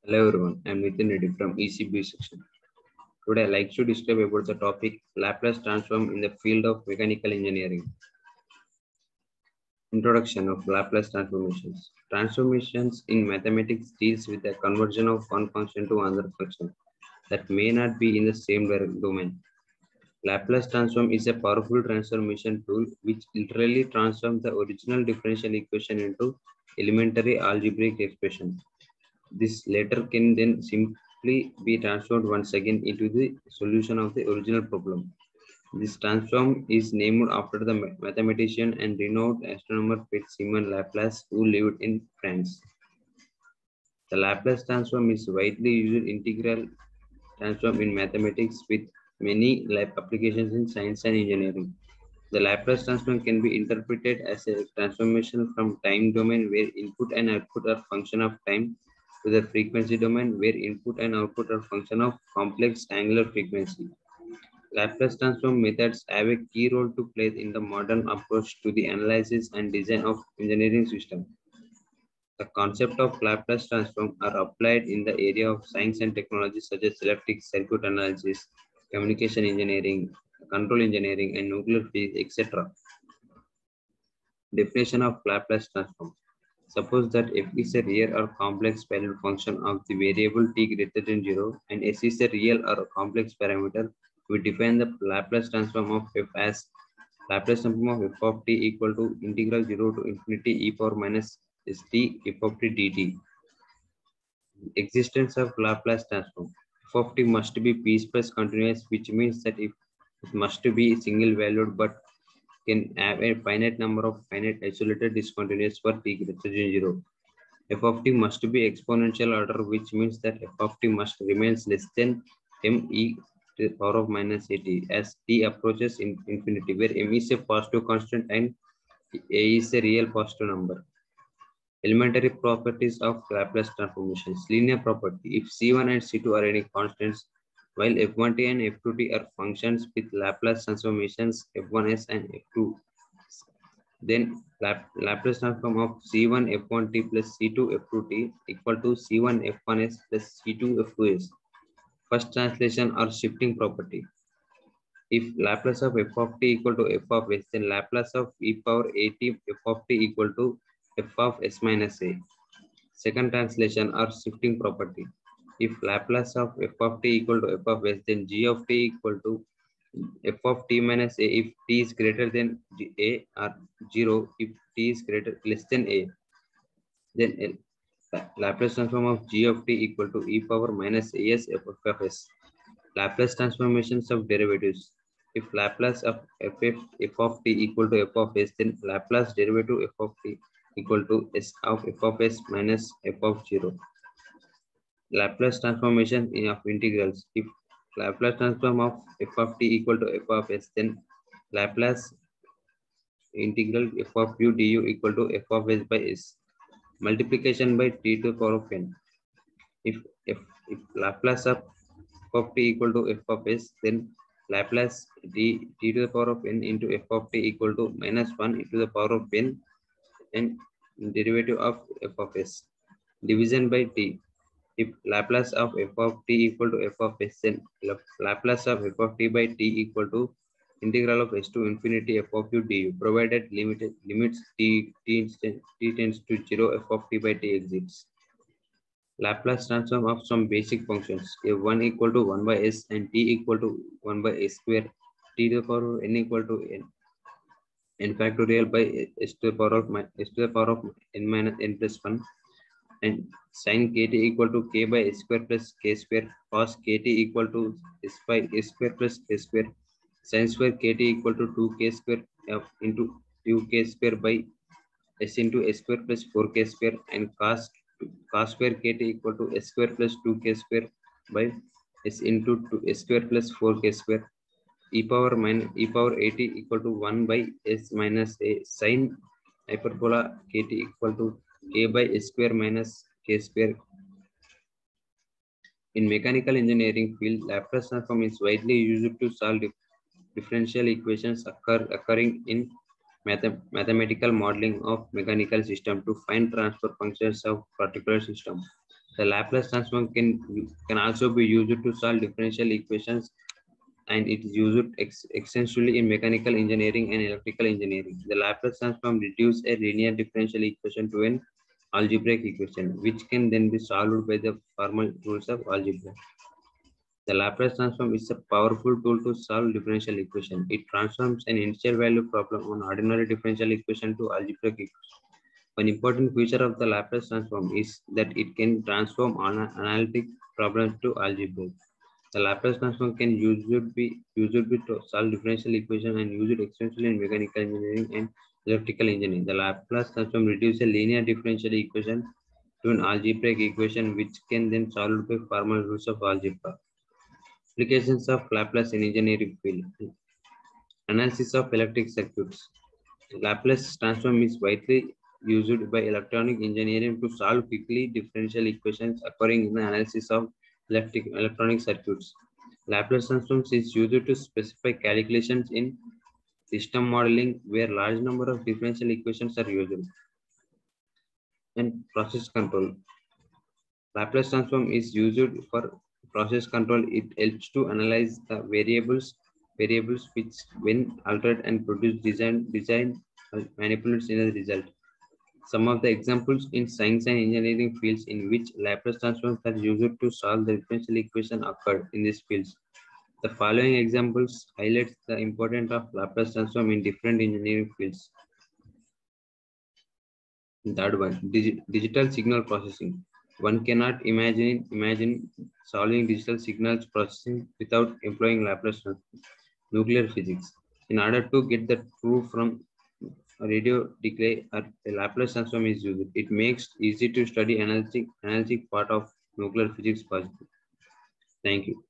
Hello everyone, I am Nitin Reddy from ECB section. Today I like to describe about the topic Laplace transform in the field of mechanical engineering. Introduction of Laplace transformations. Transformations in mathematics deals with the conversion of one function to another function that may not be in the same domain. Laplace transform is a powerful transformation tool which literally transforms the original differential equation into elementary algebraic expression. This latter can then simply be transformed once again into the solution of the original problem. This transform is named after the mathematician and renowned astronomer Fitz-Simon Laplace, who lived in France. The Laplace transform is widely used integral transform in mathematics with many applications in science and engineering. The Laplace transform can be interpreted as a transformation from time domain where input and output are function of time to the frequency domain where input and output are function of complex angular frequency. Laplace transform methods have a key role to play in the modern approach to the analysis and design of engineering systems. The concept of Laplace transform are applied in the area of science and technology such as electric circuit analysis, communication engineering, control engineering, and nuclear physics, etc. Definition of Laplace transform. Suppose that f is a real or complex valued function of the variable t greater than 0 and s is a real or complex parameter. We define the Laplace transform of f as Laplace transform of f of t equal to integral 0 to infinity e power minus st f of t dt. Existence of Laplace transform. F of t must be piecewise continuous, which means that if it must be single valued but can have a finite number of finite isolated discontinuous for t greater than 0. F of t must be exponential order, which means that f of t must remain less than m e to the power of minus at as t approaches infinity, where m is a positive constant and a is a real positive number. Elementary properties of Laplace transformations. Linear property. If C1 and C2 are any constants, while F1t and F2t are functions with Laplace transformations F1s and F2, then Laplace transform of C1 F1t plus C2 F2t equal to C1 F1s plus C2 F2s. First translation or shifting property. If Laplace of f of t equal to f of s, then Laplace of e power at f of t equal to f of s minus a. Second translation or shifting property. If Laplace of f of t equal to f of s, then g of t equal to f of t minus a if t is greater than a or 0 if t is less than a. Then Laplace transform of g of t equal to e power minus as f of s. Laplace transformations of derivatives. If Laplace of f of t equal to f of s, then Laplace derivative f of t equal to s of f of s minus f of 0. Laplace transformation of integrals. If Laplace transform of f of t equal to f of s, then Laplace integral f of u du equal to f of s by s. Multiplication by t to the power of n. If if Laplace of f of t equal to f of s, then Laplace t to the power of n into f of t equal to minus 1 into the power of n and derivative of f of s. Division by t. If Laplace of f of t equal to f of s, then Laplace of f of t by t equal to integral of s to infinity f of u du, provided limits t tends to 0 f of t by t exists. Laplace transform of some basic functions f1 equal to 1 by s and t equal to 1 by s square, t to the power of n equal to n factorial by s to the power of n minus n plus 1 and sin kt equal to k by s square plus k square, cos kt equal to s by s square plus k square, sin square kt equal to 2k square f into 2k square by s into s square plus 4k square and cos square kt equal to s square plus 2k square by s into 2 s square plus 4k square. E power 80 equal to 1 by s minus a sin hyperbola kt equal to k by s square minus k square. In mechanical engineering field, Laplace transform is widely used to solve differential equations occurring in mathematical modeling of mechanical system to find transfer functions of particular system. The Laplace transform can also be used to solve differential equations, and it is used extensively in mechanical engineering and electrical engineering. The Laplace transform reduces a linear differential equation to an algebraic equation, which can then be solved by the formal rules of algebra. The Laplace transform is a powerful tool to solve differential equation. It transforms an initial value problem on ordinary differential equation to algebraic equation. One important feature of the Laplace transform is that it can transform analytic problems to algebra. The Laplace transform can be used to solve differential equation and used extensively in mechanical engineering and electrical engineering. The Laplace transform reduces a linear differential equation to an algebraic equation, which can then solve by formal rules of algebra. Applications of Laplace in engineering field. Analysis of electric circuits. Laplace transform is widely used by electronic engineering to solve quickly differential equations occurring in the analysis of electronic circuits. Laplace transform is used to specify calculations in system modeling where large number of differential equations are used. And process control. Laplace transform is used for process control. It helps to analyze the variables which when altered and produce design manipulates in the result. Some of the examples in science and engineering fields in which Laplace transforms are used to solve the differential equation occurred in these fields. The following examples highlights the importance of Laplace transform in different engineering fields. Third one, digital signal processing. One cannot imagine solving digital signals processing without employing Laplace transform. Nuclear physics. In order to get the truth from radio decay, a Laplace transform is used. It makes easy to study analytic part of nuclear physics possible. Thank you.